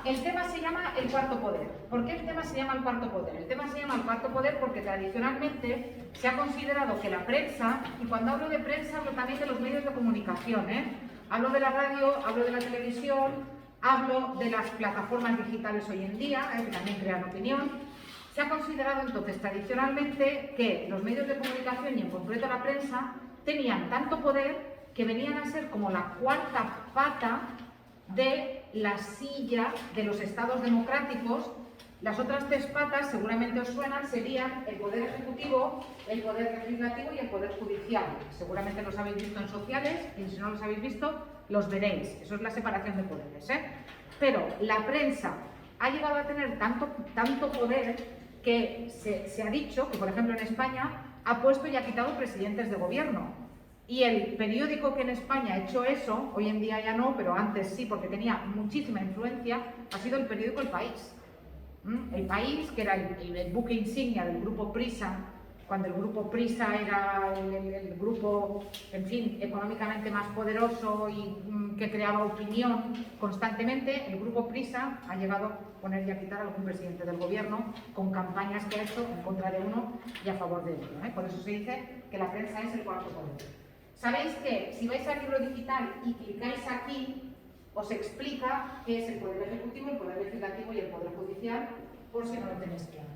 el tema se llama el cuarto poder. ¿Por qué el tema se llama el cuarto poder? El tema se llama el cuarto poder porque tradicionalmente se ha considerado que la prensa, y cuando hablo de prensa hablo también de los medios de comunicación, hablo de la radio, hablo de la televisión, hablo de las plataformas digitales hoy en día, que también crean opinión. Se ha considerado entonces tradicionalmente que los medios de comunicación y en concreto la prensa tenían tanto poder que venían a ser como la cuarta pata de la silla de los estados democráticos. Las otras tres patas, seguramente os suenan, serían el poder ejecutivo, el poder legislativo y el poder judicial. Seguramente los habéis visto en sociales y si no los habéis visto, los veréis. Eso es la separación de poderes, Pero la prensa ha llegado a tener tanto poder que se ha dicho que, por ejemplo, en España ha puesto y ha quitado presidentes de gobierno. Y el periódico que en España ha hecho eso, hoy en día ya no, pero antes sí, porque tenía muchísima influencia, ha sido el periódico El País. El País, que era el buque insignia del grupo Prisa, cuando el grupo Prisa era el grupo, en fin, económicamente más poderoso y que creaba opinión constantemente, el grupo Prisa ha llegado a poner y a quitar a algún presidente del gobierno con campañas que ha hecho en contra de uno y a favor de otro. Por eso se dice que la prensa es el cuarto poder. Sabéis que si vais al libro digital y clicáis aquí, os explica qué es el poder ejecutivo, el poder legislativo y el poder judicial, por si no lo tenéis claro.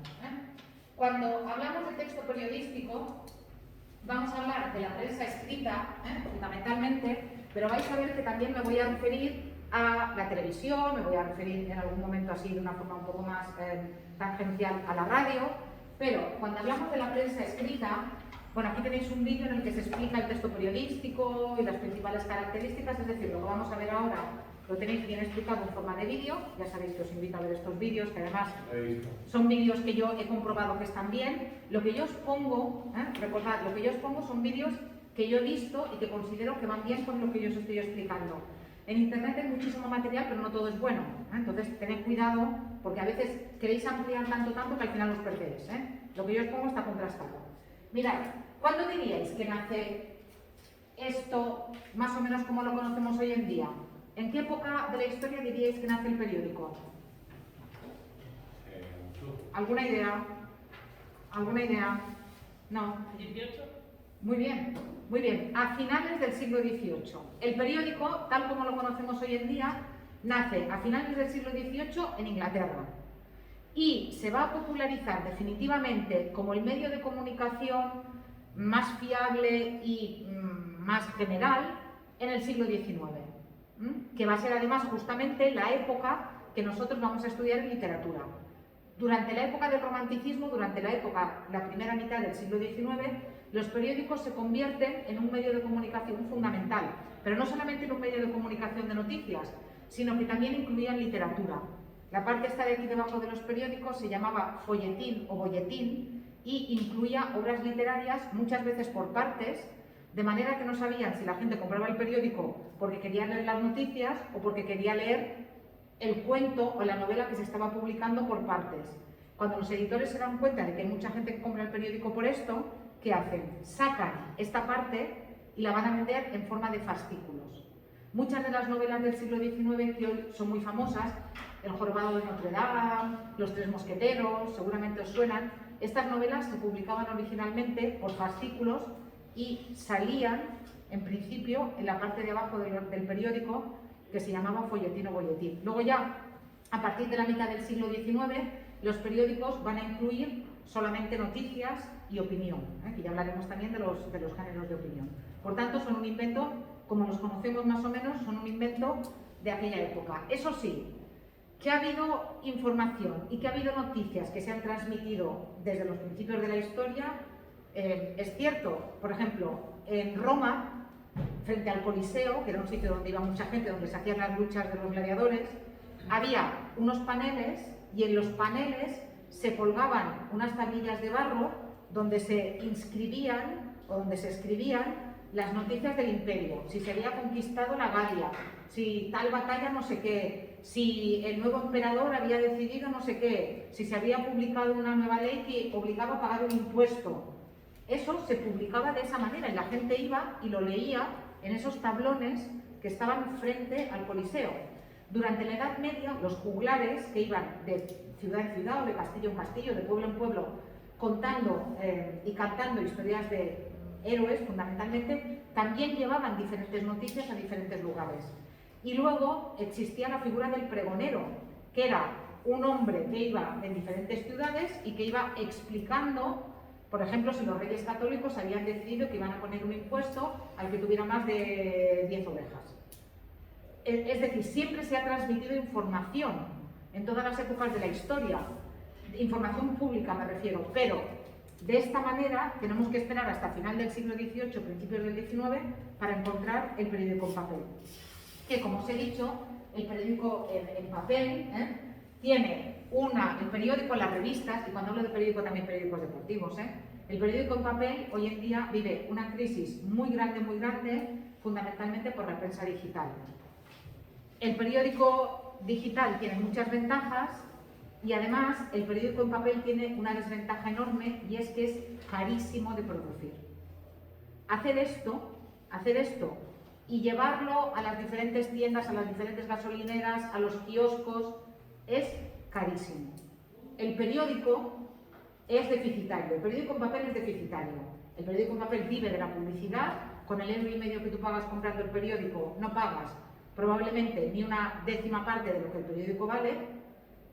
Cuando hablamos de texto periodístico, vamos a hablar de la prensa escrita, fundamentalmente, pero vais a ver que también me voy a referir a la televisión, me voy a referir en algún momento así de una forma un poco más tangencial a la radio, pero cuando hablamos de la prensa escrita, bueno, aquí tenéis un vídeo en el que se explica el texto periodístico y las principales características, es decir, lo que vamos a ver ahora lo tenéis bien explicado en forma de vídeo. Ya sabéis que os invito a ver estos vídeos, que además son vídeos que yo he comprobado que están bien. Lo que yo os pongo, recordad, lo que yo os pongo son vídeos que yo he visto y que considero que van bien con lo que yo os estoy explicando. En internet hay muchísimo material, pero no todo es bueno, entonces tened cuidado, porque a veces queréis ampliar tanto que al final os perdéis. Lo que yo os pongo está contrastado. Mirad, ¿cuándo diríais que nace esto más o menos como lo conocemos hoy en día? ¿En qué época de la historia diríais que nace el periódico? ¿Alguna idea? ¿Alguna idea? ¿No? ¿18? Muy bien, muy bien. A finales del siglo XVIII. El periódico, tal como lo conocemos hoy en día, nace a finales del siglo XVIII en Inglaterra y se va a popularizar definitivamente como el medio de comunicación más fiable y más general en el siglo XIX, que va a ser además justamente la época que nosotros vamos a estudiar en literatura. Durante la época del romanticismo, durante la primera mitad del siglo XIX, los periódicos se convierten en un medio de comunicación fundamental, pero no solamente en un medio de comunicación de noticias, sino que también incluían literatura. La parte esta de aquí debajo de los periódicos se llamaba folletín o bolletín y incluía obras literarias, muchas veces por partes, de manera que no sabían si la gente compraba el periódico porque quería leer las noticias o porque quería leer el cuento o la novela que se estaba publicando por partes. Cuando los editores se dan cuenta de que hay mucha gente que compra el periódico por esto, ¿qué hacen? Sacan esta parte y la van a vender en forma de fascículos. Muchas de las novelas del siglo XIX que hoy son muy famosas, El jorobado de Notre Dame, Los tres mosqueteros, seguramente os suenan, estas novelas se publicaban originalmente por fascículos y salían, en principio, en la parte de abajo del periódico, que se llamaba folletín o bolletín. Luego ya, a partir de la mitad del siglo XIX, los periódicos van a incluir solamente noticias y opinión, que ya hablaremos también de los géneros de opinión. Por tanto, son un invento, como los conocemos más o menos, son un invento de aquella época. Eso sí, que ha habido información y que ha habido noticias que se han transmitido desde los principios de la historia, es cierto. Por ejemplo, en Roma, frente al Coliseo, que era un sitio donde iba mucha gente, donde se hacían las luchas de los gladiadores, había unos paneles y en los paneles se colgaban unas tablillas de barro donde se inscribían o donde se escribían las noticias del imperio, si se había conquistado la Galia, si tal batalla no sé qué, si el nuevo emperador había decidido no sé qué, si se había publicado una nueva ley que obligaba a pagar un impuesto. Eso se publicaba de esa manera y la gente iba y lo leía en esos tablones que estaban frente al Coliseo. Durante la Edad Media, los juglares que iban de ciudad en ciudad o de castillo en castillo, de pueblo en pueblo, contando y cantando historias de héroes, fundamentalmente, también llevaban diferentes noticias a diferentes lugares. Y luego existía la figura del pregonero, que era un hombre que iba en diferentes ciudades y que iba explicando, por ejemplo, si los reyes católicos habían decidido que iban a poner un impuesto al que tuviera más de 10 ovejas. Es decir, siempre se ha transmitido información en todas las épocas de la historia, información pública me refiero, pero de esta manera tenemos que esperar hasta final del siglo XVIII, principios del XIX, para encontrar el periódico en papel. Que, como os he dicho, el periódico en papel tiene el periódico, las revistas, y cuando hablo de periódico también periódicos deportivos, el periódico en papel hoy en día vive una crisis muy grande, fundamentalmente por la prensa digital. El periódico digital tiene muchas ventajas y además el periódico en papel tiene una desventaja enorme y es que es carísimo de producir. Hacer esto y llevarlo a las diferentes tiendas, a las diferentes gasolineras, a los kioscos, es carísimo. El periódico es deficitario, el periódico en papel es deficitario. El periódico en papel vive de la publicidad, con el €1,50 que tú pagas comprando el periódico no pagas probablemente ni una décima parte de lo que el periódico vale,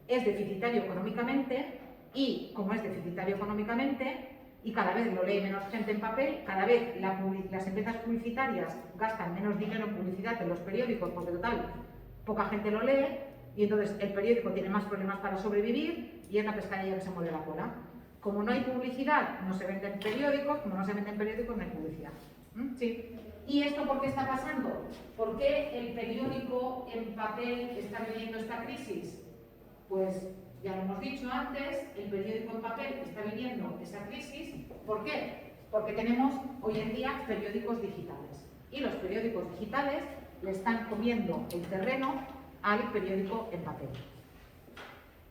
es deficitario económicamente y, como es deficitario económicamente, y cada vez lo lee menos gente en papel, cada vez las empresas publicitarias gastan menos dinero en publicidad en los periódicos porque, total, poca gente lo lee y entonces el periódico tiene más problemas para sobrevivir y es la pescadilla que se mueve la cola. Como no hay publicidad, no se venden periódicos, como no se venden periódicos, no hay publicidad. Sí. ¿Y esto por qué está pasando? ¿Por qué el periódico en papel está viviendo esta crisis? Pues ya lo hemos dicho antes, el periódico en papel está viviendo esa crisis. ¿Por qué? Porque tenemos hoy en día periódicos digitales. Y los periódicos digitales le están comiendo el terreno al periódico en papel.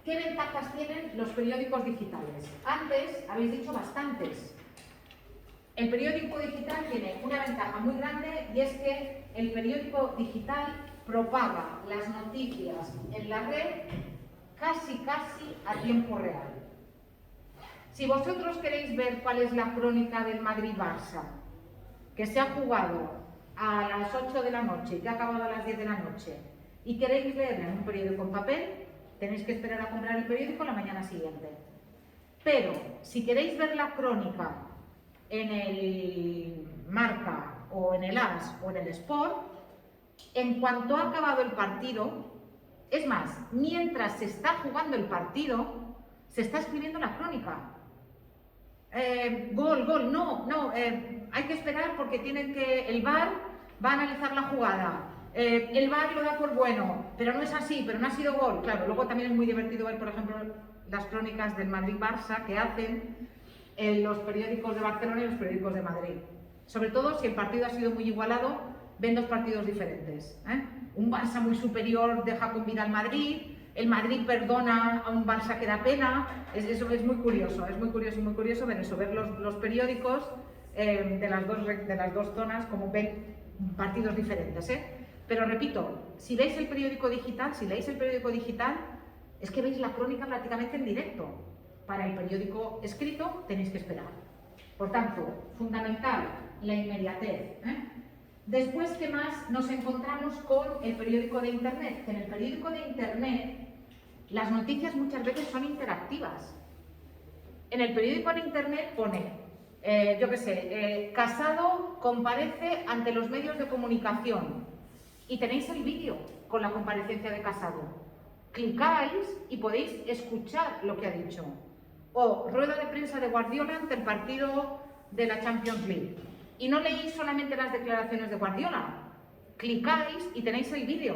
¿Qué ventajas tienen los periódicos digitales? Antes habéis dicho bastantes. El periódico digital tiene una ventaja muy grande y es que el periódico digital propaga las noticias en la red casi a tiempo real. Si vosotros queréis ver cuál es la crónica del Madrid-Barça, que se ha jugado a las 8 de la noche y que ha acabado a las 10 de la noche, y queréis leerla en un periódico en papel, tenéis que esperar a comprar el periódico la mañana siguiente. Pero si queréis ver la crónica en el Marca o en el AS o en el Sport, en cuanto ha acabado el partido, es más, mientras se está jugando el partido, se está escribiendo la crónica. Gol, no, hay que esperar porque el VAR va a analizar la jugada. El VAR lo da por bueno, pero no es así, pero no ha sido gol. Claro, luego también es muy divertido ver, por ejemplo, las crónicas del Madrid-Barça que hacen los periódicos de Barcelona y los periódicos de Madrid. Sobre todo si el partido ha sido muy igualado, ven dos partidos diferentes. Un Barça muy superior deja con vida al Madrid, el Madrid perdona a un Barça que da pena. Eso es muy curioso ver eso, ver los periódicos de las dos zonas como ven partidos diferentes. Pero repito, si leéis el periódico digital, es que veis la crónica prácticamente en directo. Para el periódico escrito tenéis que esperar. Por tanto, fundamental, la inmediatez. Después, ¿qué más nos encontramos con el periódico de Internet? Que en el periódico de Internet las noticias muchas veces son interactivas. En el periódico de Internet pone, Casado comparece ante los medios de comunicación y tenéis el vídeo con la comparecencia de Casado. Clicáis y podéis escuchar lo que ha dicho. O rueda de prensa de Guardiola ante el partido de la Champions League. Y no leéis solamente las declaraciones de Guardiola, clicáis y tenéis el vídeo.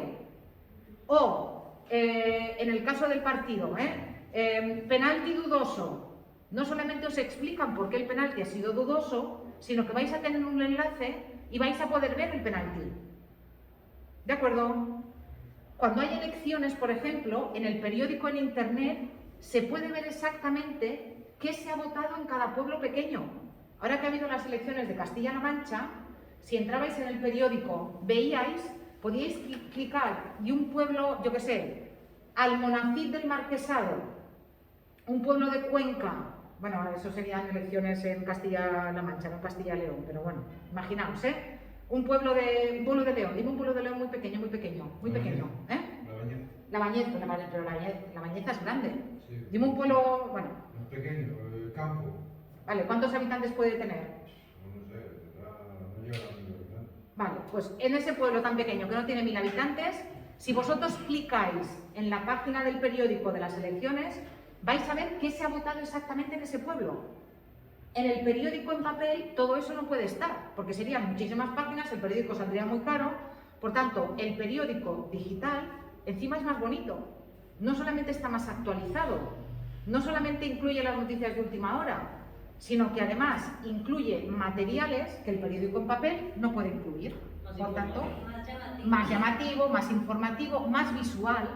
O, en el caso del partido, penalti dudoso, no solamente os explican por qué el penalti ha sido dudoso, sino que vais a tener un enlace y vais a poder ver el penalti. ¿De acuerdo? Cuando hay elecciones, por ejemplo, en el periódico en Internet, se puede ver exactamente qué se ha votado en cada pueblo pequeño. Ahora que ha habido las elecciones de Castilla-La Mancha, si entrabais en el periódico, veíais podíais clicar y un pueblo, yo qué sé, Almonacid del Marquesado, un pueblo de Cuenca, bueno, eso serían elecciones en Castilla-La Mancha, no en Castilla-León, pero bueno, imaginaos, ¿eh? Un pueblo de León, dime un pueblo de León muy pequeño, ¿eh? La Bañeza, pero la Bañeza es grande. Sí. Dime un pueblo, bueno. Más pequeño, campo. Vale, ¿cuántos habitantes puede tener? No sé, no llega a 1000 habitantes. Vale, pues en ese pueblo tan pequeño que no tiene 1000 habitantes, si vosotros clicáis en la página del periódico de las elecciones, vais a ver qué se ha votado exactamente en ese pueblo. En el periódico en papel todo eso no puede estar, porque serían muchísimas páginas, el periódico saldría muy caro, por tanto, el periódico digital encima es más bonito, no solamente está más actualizado, no solamente incluye las noticias de última hora, sino que además incluye materiales que el periódico en papel no puede incluir. Por tanto, más llamativo, más informativo, más visual.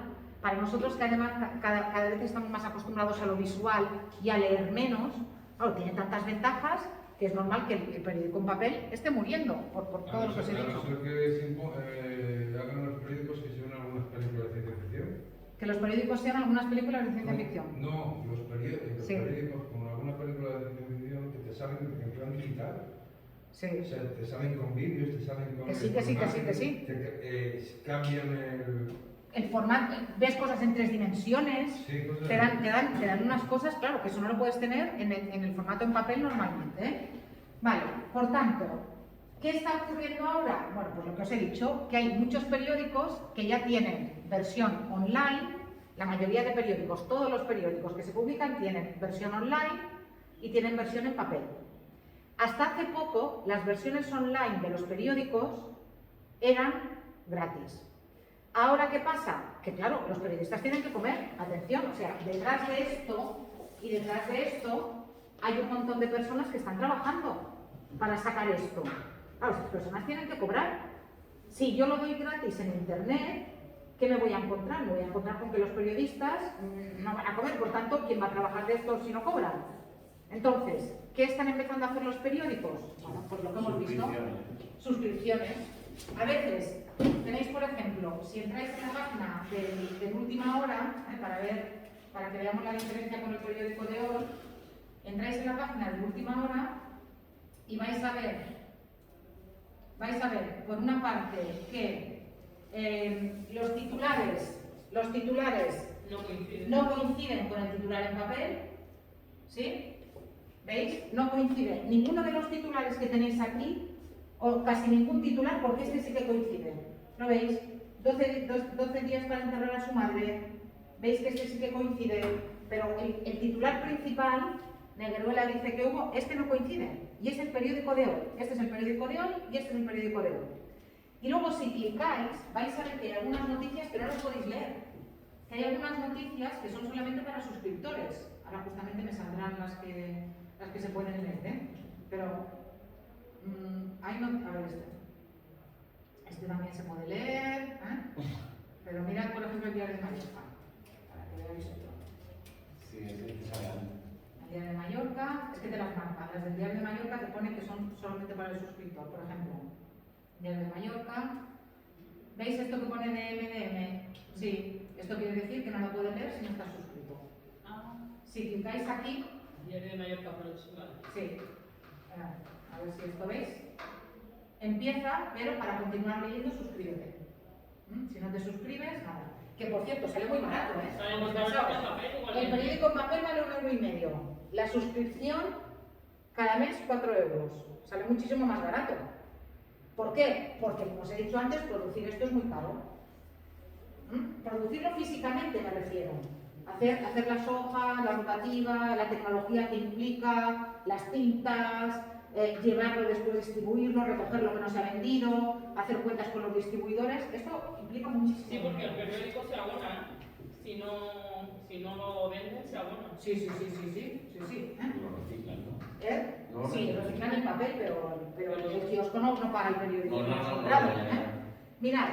Para nosotros que además cada vez estamos más acostumbrados a lo visual y a leer menos, claro, tiene tantas ventajas que es normal que el periódico en papel esté muriendo por todo lo que os he dicho. A no ser que hagan los periódicos que sean algunas películas de ciencia ficción. Que los periódicos sean algunas películas de ciencia ficción. No, los periódicos con alguna película de ciencia ficción que te salen en plan digital. Sí. O sea, te salen con vídeos, te salen con... Que sí. Cambian el formato, ves cosas en 3 dimensiones, sí, te dan unas cosas, claro, que eso no lo puedes tener en el formato en papel normalmente, ¿eh? Vale, por tanto, ¿qué está ocurriendo ahora? Bueno, pues lo que os he dicho, que hay muchos periódicos que ya tienen versión online, la mayoría de periódicos, todos los periódicos que se publican tienen versión online y tienen versión en papel. Hasta hace poco, las versiones online de los periódicos eran gratis. Ahora, ¿qué pasa? Que claro, los periodistas tienen que comer, atención, o sea, detrás de esto y detrás de esto hay un montón de personas que están trabajando para sacar esto. Claro, esas personas tienen que cobrar. Si yo lo doy gratis en internet, ¿qué me voy a encontrar? Me voy a encontrar con que los periodistas no van a comer, por tanto, ¿quién va a trabajar de esto si no cobran? Entonces, ¿qué están empezando a hacer los periódicos? Bueno, pues lo que hemos visto, suscripciones. A veces tenéis, por ejemplo, si entráis en la página de última hora, para que veamos la diferencia con el periódico de hoy, entráis en la página de última hora y vais a ver, por una parte, que los titulares no coinciden con el titular en papel, ¿sí? ¿Veis? No coincide ninguno de los titulares que tenéis aquí, o casi ningún titular, porque este sí que coincide. ¿Lo veis? 12 días para enterrar a su madre. ¿Veis que este sí que coincide? Pero el titular principal, Negruela dice que hubo, este no coincide. Y es el periódico de hoy. Este es el periódico de hoy y este es el periódico de hoy. Y luego si clicáis, vais a ver que hay algunas noticias que no las podéis leer. Que hay algunas noticias que son solamente para suscriptores. Ahora justamente me saldrán las que se pueden leer, ¿eh? Pero hay no, a ver este también se puede leer, ¿eh? Pero mirad por ejemplo el Diario de Mallorca, para que veáis esto. Sí, es el que sale antes. El Diario de Mallorca, es que te las marcan, las del Diario de Mallorca te pone que son solamente para el suscriptor, por ejemplo. Diario de Mallorca, ¿veis esto que pone de MDM? Sí, esto quiere decir que no lo puedes leer si no estás suscrito. Si clicáis aquí... Diario de Mallorca, pero sí. A ver si esto veis. Empieza, pero para continuar leyendo, suscríbete. Si no te suscribes, nada. Que por cierto, sale muy barato, ¿eh? Sale muy barato. El periódico en papel vale 1,5 €. La suscripción, cada mes, 4 €. Sale muchísimo más barato. ¿Por qué? Porque, como os he dicho antes, producir esto es muy caro. Producirlo físicamente, me refiero. Hacer las hojas, la rotativa, la tecnología que implica, las tintas, llevarlo después, distribuirlo, recoger lo que no se ha vendido, hacer cuentas con los distribuidores, esto implica muchísimo. Sí, porque el periódico se abona, ¿eh? Si no lo venden, se abona. Sí. Lo reciclan, ¿no? Sí, reciclan el papel, pero el kiosco no paga el periódico. No. Mirad,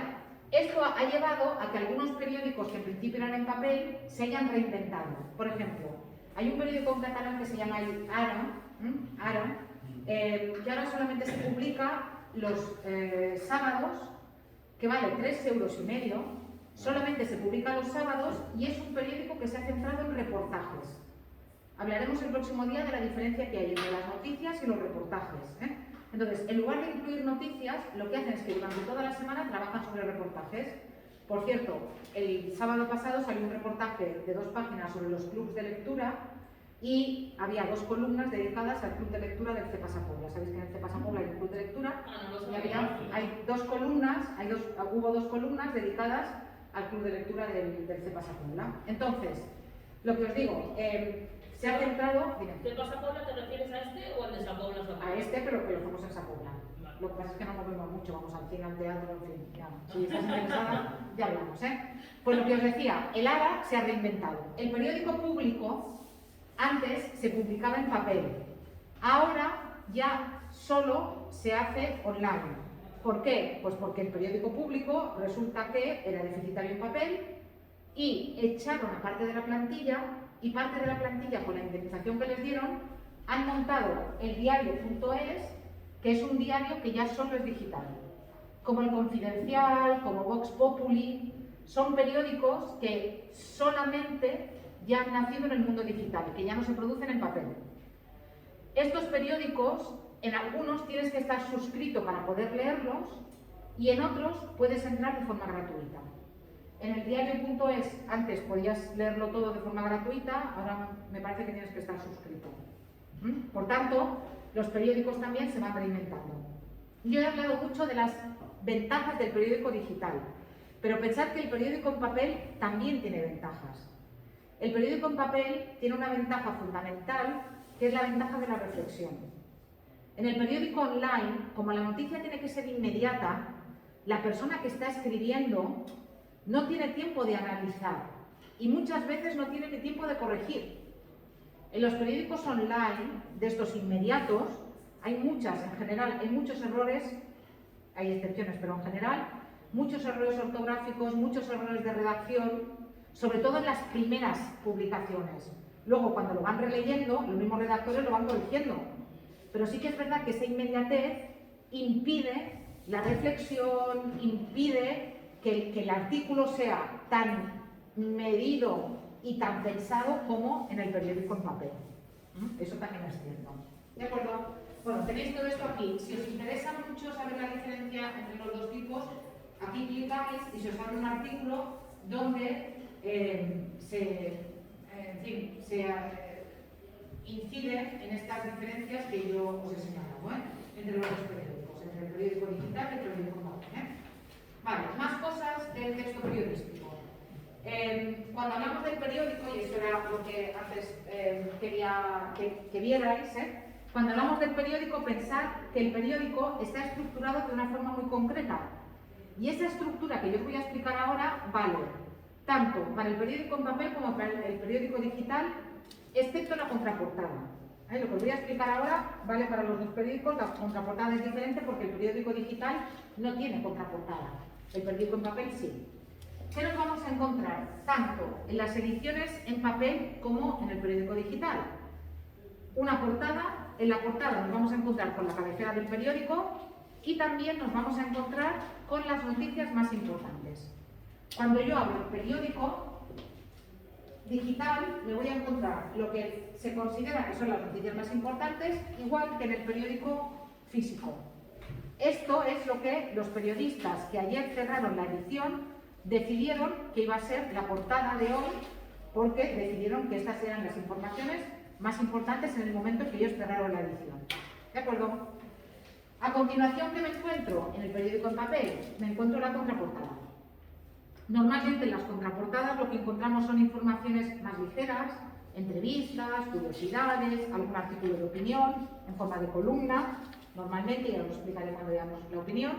esto ha llevado a que algunos periódicos que en principio eran en papel se hayan reinventado. Por ejemplo, hay un periódico en catalán que se llama el Ara, que ahora solamente se publica los sábados, que vale 3,5 €, solamente se publica los sábados y es un periódico que se ha centrado en reportajes. Hablaremos el próximo día de la diferencia que hay entre las noticias y los reportajes, ¿eh? Entonces, en lugar de incluir noticias, lo que hacen es que durante toda la semana trabajan sobre reportajes. Por cierto, el sábado pasado salió un reportaje de 2 páginas sobre los clubs de lectura y había 2 columnas dedicadas al club de lectura del CEPAS Apobla. Sabéis que en el CEPAS Apobla hay un club de lectura y hay 2 columnas, hubo 2 columnas dedicadas al club de lectura del CEPAS Apobla. Entonces, lo que os digo, se ha centrado... ¿CEPAS Apobla te refieres a este o al de Sapobla? A este, pero que lo hacemos en Sapobla. Lo que pasa es que no movemos mucho, vamos al cine, al teatro, en fin, ya. Si estás interesada, ya hablamos, ¿eh? Pues lo que os decía, el ARA se ha reinventado. El periódico público antes se publicaba en papel, ahora ya solo se hace online. ¿Por qué? Pues porque el periódico público resulta que era deficitario en papel y echaron a parte de la plantilla y parte de la plantilla, con la indemnización que les dieron, han montado el diario.es, que es un diario que ya solo es digital. Como el Confidencial, como Vox Populi, son periódicos que solamente ya han nacido en el mundo digital, que ya no se producen en papel. Estos periódicos, en algunos tienes que estar suscrito para poder leerlos y en otros puedes entrar de forma gratuita. En el diario.es antes podías leerlo todo de forma gratuita, ahora me parece que tienes que estar suscrito. Por tanto, los periódicos también se van reinventando. Yo he hablado mucho de las ventajas del periódico digital, pero pensad que el periódico en papel también tiene ventajas. El periódico en papel tiene una ventaja fundamental, que es la ventaja de la reflexión. En el periódico online, como la noticia tiene que ser inmediata, la persona que está escribiendo no tiene tiempo de analizar y muchas veces no tiene ni tiempo de corregir. En los periódicos online, de estos inmediatos, hay muchas, en general, hay muchos errores, hay excepciones, pero en general, muchos errores ortográficos, muchos errores de redacción, sobre todo en las primeras publicaciones. Luego, cuando lo van releyendo, los mismos redactores lo van corrigiendo. Pero sí que es verdad que esa inmediatez impide la reflexión, impide que el artículo sea tan medido y tan pensado como en el periódico en papel. Eso también es cierto. ¿De acuerdo? Bueno, tenéis todo esto aquí. Si os interesa mucho saber la diferencia entre los dos tipos, aquí clicáis y se os abre un artículo donde incide en estas diferencias que yo os he señalado, entre los dos periódicos, entre el periódico digital y el periódico en papel. Vale, más cosas del texto periodístico. Cuando hablamos del periódico, y eso era lo que antes quería que vierais, cuando hablamos del periódico, pensad que el periódico está estructurado de una forma muy concreta. Y esa estructura que yo os voy a explicar ahora vale tanto para el periódico en papel como para el periódico digital, excepto la contraportada. Lo que os voy a explicar ahora vale para los dos periódicos. La contraportada es diferente porque el periódico digital no tiene contraportada. El periódico en papel sí. ¿Qué nos vamos a encontrar? Tanto en las ediciones en papel como en el periódico digital. Una portada, en la portada nos vamos a encontrar con la cabecera del periódico y también nos vamos a encontrar con las noticias más importantes. Cuando yo abro el periódico digital, me voy a encontrar lo que se considera que son las noticias más importantes, igual que en el periódico físico. Esto es lo que los periodistas que ayer cerraron la edición decidieron que iba a ser la portada de hoy, porque decidieron que estas eran las informaciones más importantes en el momento en que ellos cerraron la edición. ¿De acuerdo? A continuación, ¿qué me encuentro en el periódico en papel? Me encuentro la contraportada. Normalmente en las contraportadas lo que encontramos son informaciones más ligeras, entrevistas, curiosidades, algún artículo de opinión en forma de columna, normalmente, ya lo explicaré cuando veamos la opinión,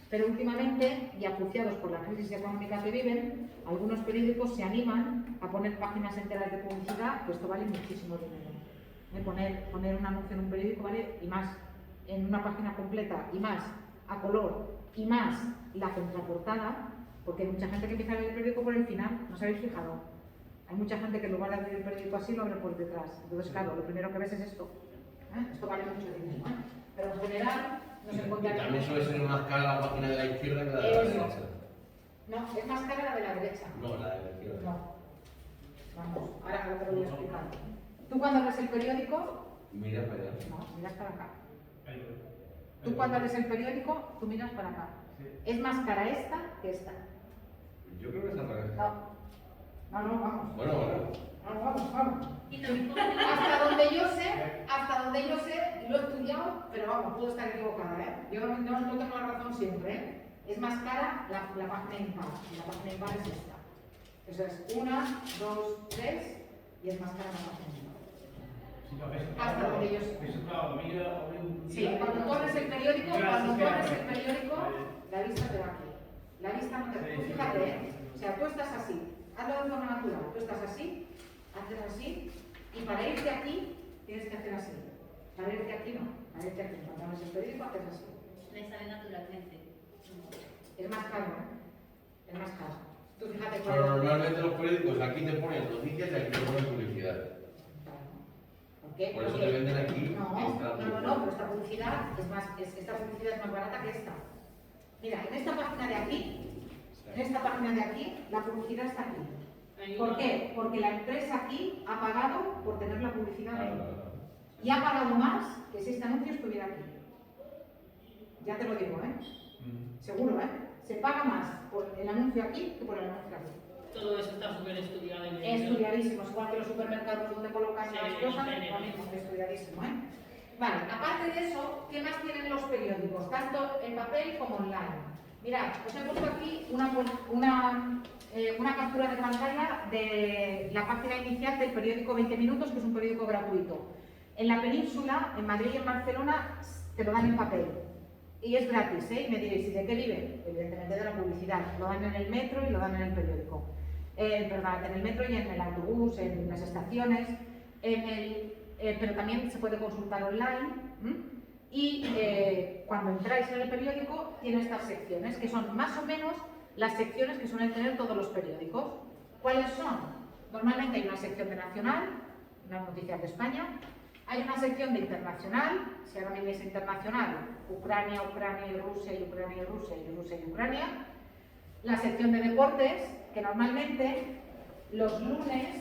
pero últimamente, y acuciados por la crisis económica que viven, algunos periódicos se animan a poner páginas enteras de publicidad, que esto vale muchísimo dinero. Poner un anuncio en un periódico vale, y más en una página completa, y más a color, y más la contraportada, porque hay mucha gente que empieza a ver el periódico por el final, ¿no os habéis fijado? Hay mucha gente que en lugar de abrir el periódico así lo abre por detrás. Entonces, claro, lo primero que ves es esto. Esto vale mucho dinero, pero en general nos encontramos... Y también suele ser más cara la página de la izquierda que la de la derecha. No, es más cara la de la derecha. No, la de la izquierda. No. Vamos, ahora te lo voy a explicar. Tú cuando lees el periódico, Mira para allá. no, miras para acá. Tú cuando lees el periódico, tú miras para acá. Es más cara esta que esta. Yo creo que es al revés. No. No, no, vamos. Bueno, No, vamos. Y también Hasta donde yo sé, lo he estudiado, pero vamos, puedo estar equivocada, ¿eh? Yo no tengo la razón siempre, ¿eh? Es más cara la página impar, y la página impar es esta. Eso es 1, 2, 3, y es más cara la página impar. Hasta donde yo sé. Sí, cuando tú abres el periódico, la lista te va aquí. La lista no te va. Tú fíjate, ¿eh? O sea, tú estás así, hazlo de forma natural, tú estás así, haces así, y para irte aquí, tienes que hacer así. Para irte aquí no, para irte aquí. Cuando abres el periódico, haces así. Le sale naturalmente. Es más caro, ¿eh? Es más caro. Tú fíjate pero normalmente los periódicos aquí te ponen noticias y aquí te ponen publicidad. ¿Por qué? Por eso Porque- te venden aquí. No, pero esta publicidad es más, esta publicidad es más barata que esta. Mira, en esta página de aquí, la publicidad está aquí. ¿Por qué? Porque la empresa aquí ha pagado por tener la publicidad ahí. Y ha pagado más que si este anuncio estuviera aquí. Ya te lo digo, ¿eh? Seguro, ¿eh? Se paga más por el anuncio aquí que por el anuncio aquí. todo eso está súper estudiado y medido. Estudiadísimos, igual que los supermercados donde colocan Sí, las cosas, sí, lo mismo, estudiadísimo, ¿eh? Vale, aparte de eso, ¿qué más tienen los periódicos? Tanto en papel como online. Mirad, os he puesto aquí una captura de pantalla de la página inicial del periódico 20 Minutos, que es un periódico gratuito. En la península, en Madrid y en Barcelona, te lo dan en papel. Y es gratis, ¿eh? Y me diréis, ¿y de qué viven? Evidentemente de la publicidad. Lo dan en el metro y lo dan en el periódico. Perdón, en el metro y en el autobús, en las estaciones. Pero también se puede consultar online. Y cuando entráis en el periódico, tiene estas secciones, que son más o menos las secciones que suelen tener todos los periódicos. ¿Cuáles son? Normalmente hay una sección de nacional, las noticias de España. Hay una sección de internacional, si ahora miráis internacional, Ucrania, Ucrania y Rusia, y Ucrania y Rusia, y Rusia y Ucrania. La sección de deportes, que normalmente los lunes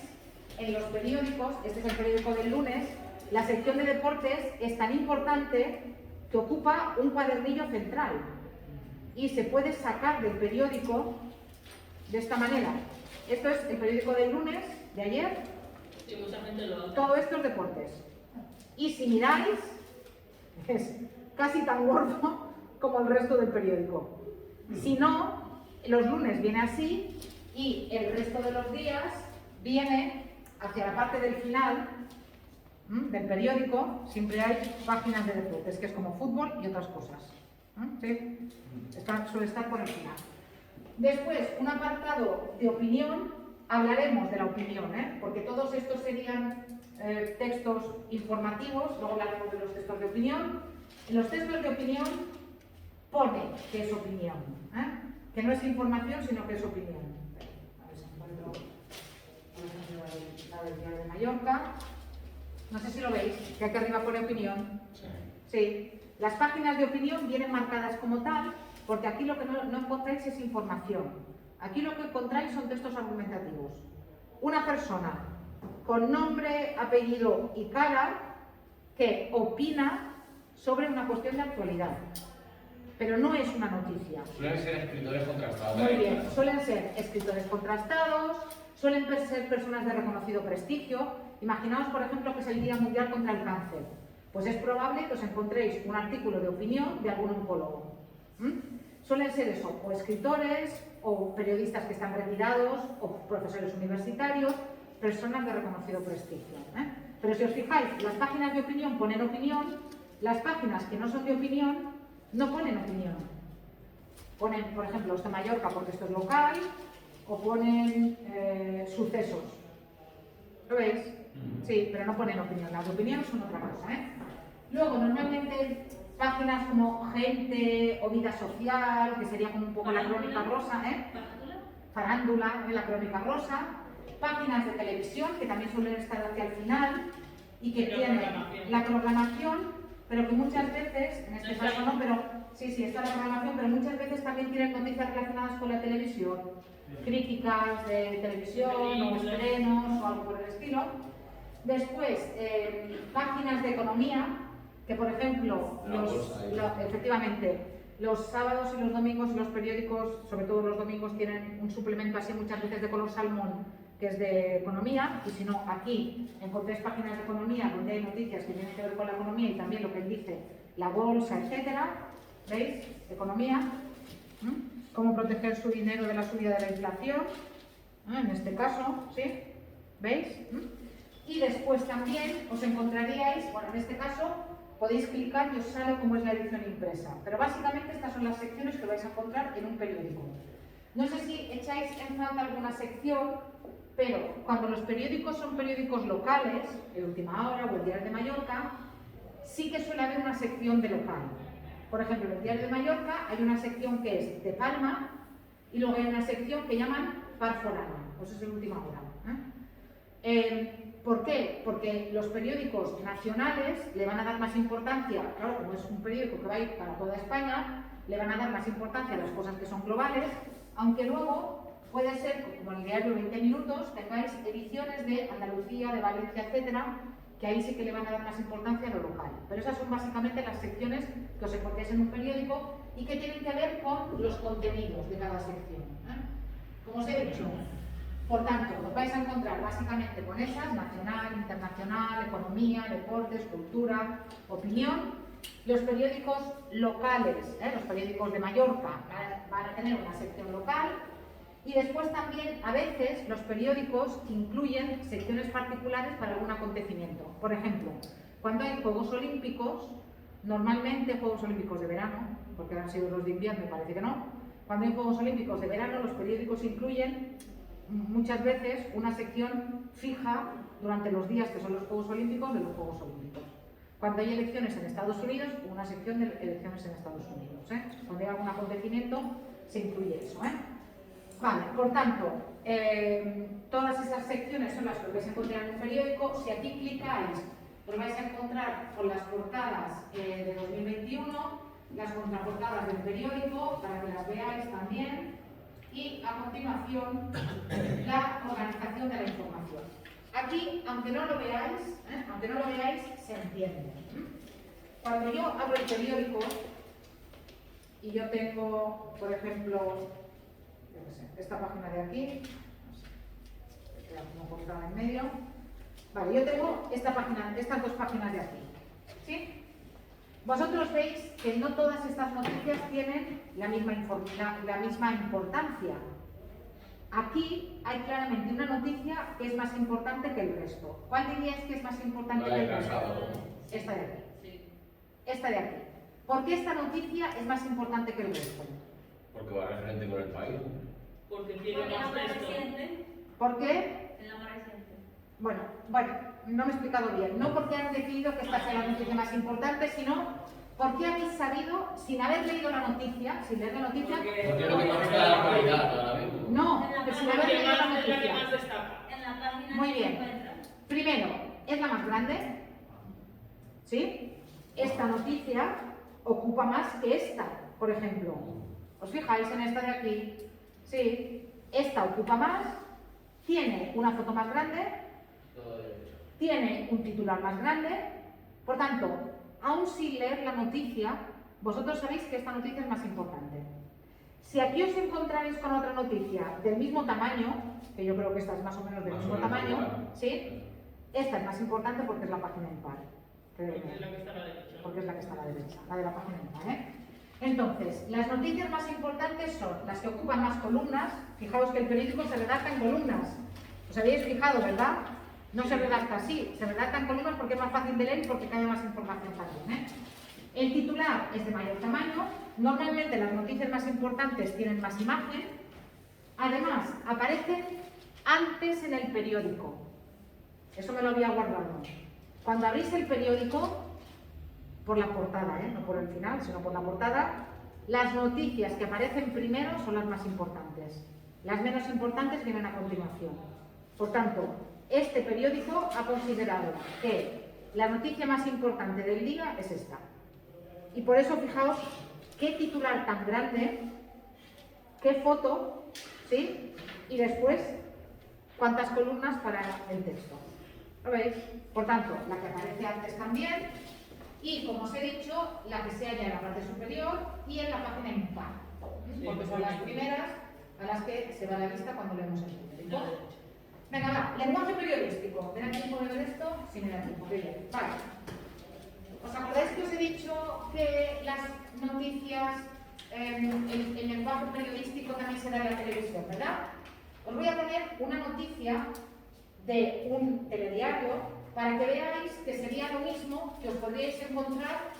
en los periódicos, este es el periódico del lunes, la sección de deportes es tan importante que ocupa un cuadernillo central y se puede sacar del periódico de esta manera. Esto es el periódico del lunes, de ayer. Sí, mucha gente lo hace. Todo esto es deportes. Y si miráis, es casi tan gordo como el resto del periódico. Si no, los lunes viene así y el resto de los días viene hacia la parte del final del periódico. Siempre hay páginas de deportes, que es como fútbol y otras cosas. ¿Sí? Suele estar por el final. Después, un apartado de opinión. Hablaremos de la opinión, porque todos estos serían textos informativos, luego hablaremos de los textos de opinión. En los textos de opinión pone que es opinión, que no es información, sino que es opinión. A ver si encuentro la del Diario de Mallorca. No sé si lo veis, que aquí arriba pone opinión. Sí. Las páginas de opinión vienen marcadas como tal, porque aquí lo que no encontráis es información. Aquí lo que encontráis son textos argumentativos. Una persona con nombre, apellido y cara que opina sobre una cuestión de actualidad. Pero no es una noticia. Suelen ser escritores contrastados. Muy bien, suelen ser escritores contrastados, suelen ser personas de reconocido prestigio. Imaginaos, por ejemplo, que es el Día Mundial contra el Cáncer. Pues es probable que os encontréis un artículo de opinión de algún oncólogo. Suelen ser eso, o escritores, o periodistas que están retirados, o profesores universitarios, personas de reconocido prestigio. Pero si os fijáis, las páginas de opinión ponen opinión, las páginas que no son de opinión no ponen opinión. Ponen, por ejemplo, esto Mallorca porque esto es local, o ponen sucesos. ¿Lo veis? Sí, pero no ponen opinión. Las de opinión son otra cosa. Luego, normalmente, páginas como Gente o Vida Social, que sería como un poco la crónica rosa, Farándula, la crónica rosa. Páginas de televisión, que también suelen estar hacia el final, y que tienen la programación, pero que muchas veces, en este caso no, pero sí, está la programación, pero muchas veces también tienen noticias relacionadas con la televisión, críticas de televisión o estrenos o algo por el estilo. Después, páginas de economía, que por ejemplo, efectivamente, los sábados y los domingos los periódicos, sobre todo los domingos, tienen un suplemento así muchas veces de color salmón, que es de economía, y si no, aquí encontréis páginas de economía donde hay noticias que tienen que ver con la economía y también lo que dice la bolsa, etcétera. ¿Veis? Economía. Cómo proteger su dinero de la subida de la inflación. En este caso, ¿sí? ¿Veis? Y después también os encontraríais, bueno, en este caso podéis clicar y os sale cómo es la edición impresa. Pero básicamente estas son las secciones que vais a encontrar en un periódico. No sé si echáis en falta alguna sección, pero cuando los periódicos son periódicos locales, el Última Hora o el Diario de Mallorca, sí que suele haber una sección de local. Por ejemplo, en el Diario de Mallorca hay una sección que es de Palma y luego hay una sección que llaman Par Forana, pues es el Última Hora. ¿Por qué? Porque los periódicos nacionales le van a dar más importancia, claro, como es un periódico que va a ir para toda España, le van a dar más importancia a las cosas que son globales, aunque luego puede ser, como en el diario 20 minutos, tengáis ediciones de Andalucía, de Valencia, etcétera, que ahí sí que le van a dar más importancia a lo local. Pero esas son básicamente las secciones que os encontréis en un periódico y que tienen que ver con los contenidos de cada sección. Como os he dicho, por tanto, os vais a encontrar básicamente con esas: nacional, internacional, economía, deportes, cultura, opinión. Los periódicos locales, los periódicos de Mallorca, van a tener una sección local. Y después también, a veces, los periódicos incluyen secciones particulares para algún acontecimiento. Por ejemplo, cuando hay Juegos Olímpicos, normalmente Juegos Olímpicos de verano, porque han sido los de invierno, parece que no. Cuando hay Juegos Olímpicos de verano, los periódicos incluyen muchas veces una sección fija durante los días que son los Juegos Olímpicos de los Juegos Olímpicos. Cuando hay elecciones en Estados Unidos, una sección de elecciones en Estados Unidos. Cuando hay algún acontecimiento, se incluye eso. Vale, por tanto, todas esas secciones son las que vais a encontrar en un periódico. Si aquí clicáis, os vais a encontrar con las portadas de 2021, las contraportadas del periódico, para que las veáis también, y a continuación la organización de la información. Aquí, aunque no lo veáis, se entiende. Cuando yo abro el periódico y yo tengo, por ejemplo, esta página de aquí, como portada en medio. Vale, yo tengo estas dos páginas de aquí. ¿Sí? Vosotros veis que no todas estas noticias tienen la misma importancia. Aquí hay claramente una noticia que es más importante que el resto. ¿Cuál diríais que es más importante que el resto? Esta de aquí. Sí. Esta de aquí. ¿Por qué esta noticia es más importante que el resto? Porque va referente con el país. Porque tiene Porque la más más texto. reciente, ¿Por qué? es la más reciente. Bueno, no me he explicado bien. No porque han decidido que esta sea la noticia más importante, sino porque habéis sabido, sin haber leído la noticia, sin leer la noticia, Porque es lo que más está la calidad ahora mismo. no, pero sin haber leído la Es la que noticia. más destaca. En la página Muy que bien. se encuentra. Primero, es la más grande, ¿sí? Esta noticia ocupa más que esta, por ejemplo. ¿Os fijáis en esta de aquí? Sí, esta ocupa más, tiene una foto más grande, tiene un titular más grande. Por tanto, aún sin leer la noticia, vosotros sabéis que esta noticia es más importante. Si aquí os encontráis con otra noticia del mismo tamaño, que yo creo que esta es más o menos del mismo tamaño, ¿sí? Esta es más importante porque es la página impar. Porque es la que está a la derecha. Porque es la que está a la derecha, la de la página impar, Entonces, las noticias más importantes son las que ocupan más columnas. Fijaos que el periódico se redacta en columnas. ¿Os habéis fijado, verdad? No se redacta así, se redacta en columnas porque es más fácil de leer y porque cae más información también. El titular es de mayor tamaño. Normalmente las noticias más importantes tienen más imagen. Además, aparecen antes en el periódico. Eso me lo había guardado. Cuando abrís el periódico, por la portada, no por el final, sino por la portada, las noticias que aparecen primero son las más importantes. Las menos importantes vienen a continuación. Por tanto, este periódico ha considerado que la noticia más importante del día es esta. Y por eso, fijaos qué titular tan grande, qué foto, ¿sí? Y después, cuántas columnas para el texto. ¿Lo veis? Por tanto, la que aparece antes también, y como os he dicho, la que se halla en la parte superior y en la página impar, porque son las primeras a las que se va la vista cuando leemos el periódico. Venga, va, lenguaje periodístico. ¿Me da tiempo de ver esto? Sí, me da tiempo. Bien, vale. ¿Os acordáis que os he dicho que las noticias, el lenguaje periodístico también se da en la televisión, verdad? Os voy a poner una noticia de un telediario para que veáis que sería lo mismo que os podríais encontrar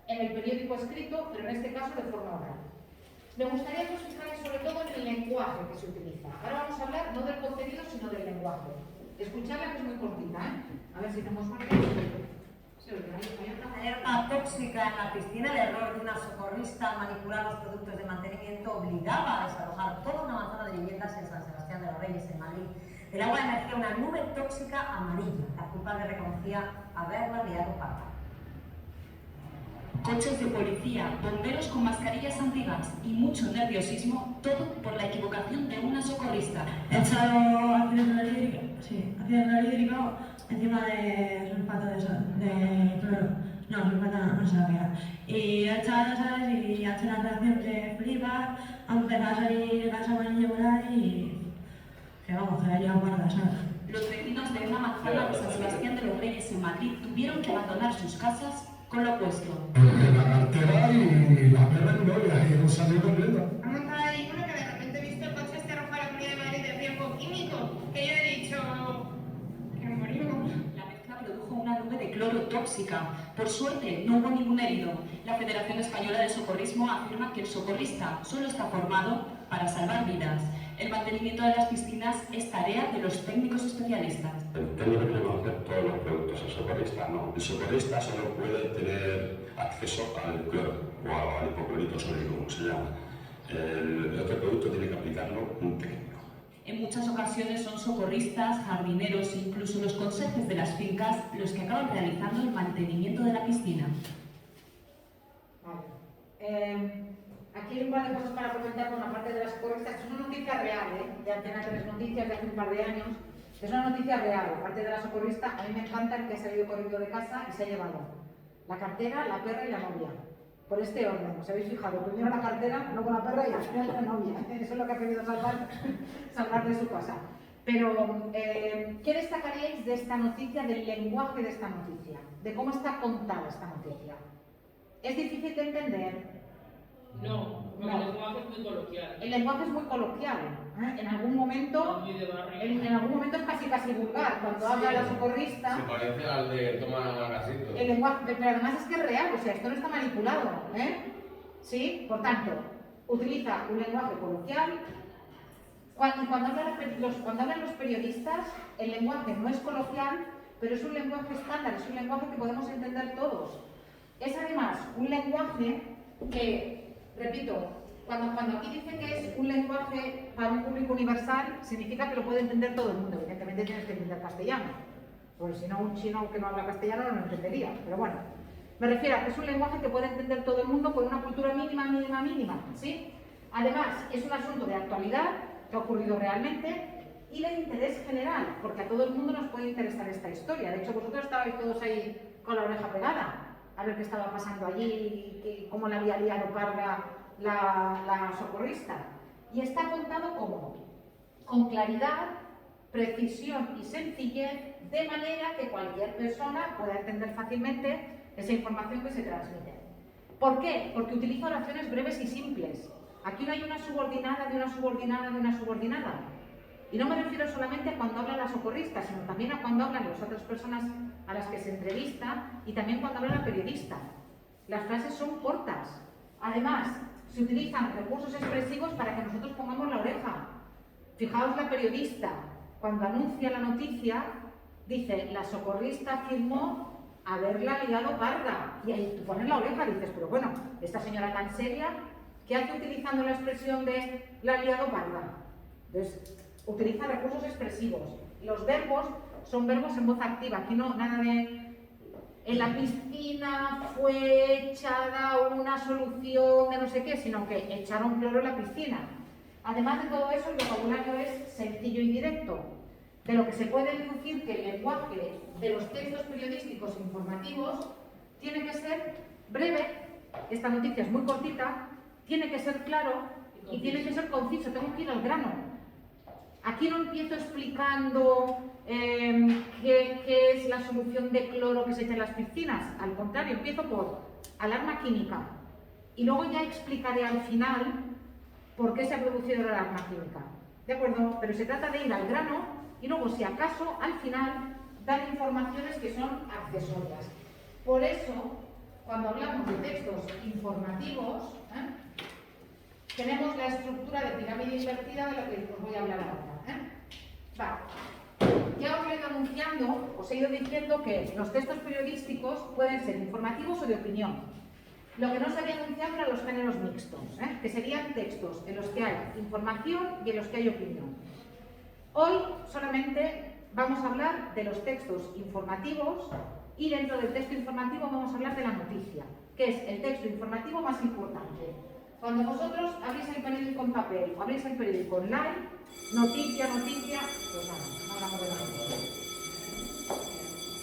en el periódico escrito, pero en este caso de forma oral. Me gustaría que os fijáis sobre todo en el lenguaje que se utiliza. Ahora vamos a hablar no del contenido, sino del lenguaje. Escuchadla, que es muy cortita, ¿eh? A ver si tenemos más tiempo. Sí, Alerta tóxica en la piscina. El error de una socorrista al manipular los productos de mantenimiento obligaba a desalojar toda una manzana de viviendas en San Sebastián de los Reyes, en Madrid. Del agua emergía una nube tóxica amarilla. La culpable reconocía haberla liado parda. Coches de policía, bomberos con mascarillas antigas y mucho nerviosismo, todo por la equivocación de una socorrista. He echado ácido hídrico encima de sulfato de cloro. No, sulfato no sé lo que era. Y he echado, ¿sabes? Y ha hecho una reacción de flipas, ha empezado a salir gas amarillo por ahí y... que vamos, que la he liado parda, ¿sabes? Los vecinos de una manzana de San Sebastián de los Reyes en Madrid tuvieron que abandonar sus casas con lo opuesto. La cartera y la perra en novia, y hemos salido completo. Vamos a ir uno que de repente he visto el coche este arrojar la Comunidad de Madrid de riesgo químico, que yo he dicho que me morimos. La mezcla produjo una nube de cloro tóxica. Por suerte, no hubo ningún herido. La Federación Española de Socorrismo afirma que el socorrista solo está formado para salvar vidas. El mantenimiento de las piscinas es tarea de los técnicos especialistas. El técnico tiene que conocer todos los productos, el socorrista no. El socorrista solo puede tener acceso al cloro o al hipoclorito sódico, como se llama. El otro producto tiene que aplicarlo un técnico. En muchas ocasiones son socorristas, jardineros e incluso los conserjes de las fincas los que acaban realizando el mantenimiento de la piscina. Vale. Aquí hay un par de cosas para comentar con la parte de las socorristas. Es una noticia real, de Antena 3 Noticias de hace un par de años. Es una noticia real. La parte de la socorrista, a mí me encanta el que ha salido corriendo de casa y se ha llevado la cartera, la perra y la novia. Por este orden, ¿os habéis fijado? Primero la cartera, luego la perra y al final la novia. Eso es lo que ha querido salvar de su casa. Pero, ¿qué destacaríais de esta noticia, del lenguaje de esta noticia? De cómo está contada esta noticia. ¿Es difícil de entender? No, porque el lenguaje es muy coloquial. El lenguaje es muy coloquial. En algún momento, Muy de barrio. en algún momento es casi vulgar. Cuando habla la socorrista, Se parece al de toma gasito. el lenguaje, pero además es que es real, o sea, esto no está manipulado, ¿sí? Por tanto, utiliza un lenguaje coloquial. Cuando hablan los periodistas, el lenguaje no es coloquial, pero es un lenguaje estándar, es un lenguaje que podemos entender todos. Es además un lenguaje que, repito, cuando aquí dicen que es un lenguaje para un público universal, significa que lo puede entender todo el mundo. Evidentemente tienes que entender castellano, porque si no un chino que no habla castellano no lo entendería. Pero bueno, me refiero a que es un lenguaje que puede entender todo el mundo con una cultura mínima, ¿sí? Además, es un asunto de actualidad que ha ocurrido realmente y de interés general, porque a todo el mundo nos puede interesar esta historia. De hecho, vosotros estabais todos ahí con la oreja pegada a ver qué estaba pasando allí y cómo la había liado parda la socorrista. Y está contado como, con claridad, precisión y sencillez, de manera que cualquier persona pueda entender fácilmente esa información que se transmite. ¿Por qué? Porque utiliza oraciones breves y simples. Aquí no hay una subordinada de una subordinada de una subordinada. Y no me refiero solamente a cuando habla la socorrista, sino también a cuando hablan las otras personas a las que se entrevista y también cuando habla la periodista. Las frases son cortas. Además, se utilizan recursos expresivos para que nosotros pongamos la oreja. Fijaos la periodista, cuando anuncia la noticia, dice, la socorrista afirmó haberla liado parda. Y ahí tú pones la oreja y dices, pero bueno, esta señora tan seria, ¿qué hace utilizando la expresión de la ha liado parda? Entonces, utiliza recursos expresivos. Los verbos son verbos en voz activa. Aquí no, nada de en la piscina fue echada una solución de no sé qué, sino que echaron cloro en la piscina. Además de todo eso, el vocabulario es sencillo y directo, de lo que se puede deducir que el lenguaje de los textos periodísticos informativos tiene que ser breve, esta noticia es muy cortita, tiene que ser claro y tiene que ser conciso, tengo que ir al grano. Aquí no empiezo explicando qué es la solución de cloro que se echa en las piscinas, al contrario, empiezo por alarma química y luego ya explicaré al final por qué se ha producido la alarma química. ¿De acuerdo? Pero se trata de ir al grano y luego, si acaso, al final, dar informaciones que son accesorias. Por eso, cuando hablamos de textos informativos, tenemos la estructura de pirámide invertida de la que os voy a hablar ahora. Vale. Ya os he ido anunciando, os he ido diciendo que los textos periodísticos pueden ser informativos o de opinión. Lo que no se había anunciado eran los géneros mixtos, que serían textos en los que hay información y en los que hay opinión. Hoy solamente vamos a hablar de los textos informativos y dentro del texto informativo vamos a hablar de la noticia, que es el texto informativo más importante. Cuando vosotros abrís el periódico en papel o abrís el periódico online, noticia, pues nada, no hablamos de la noticia.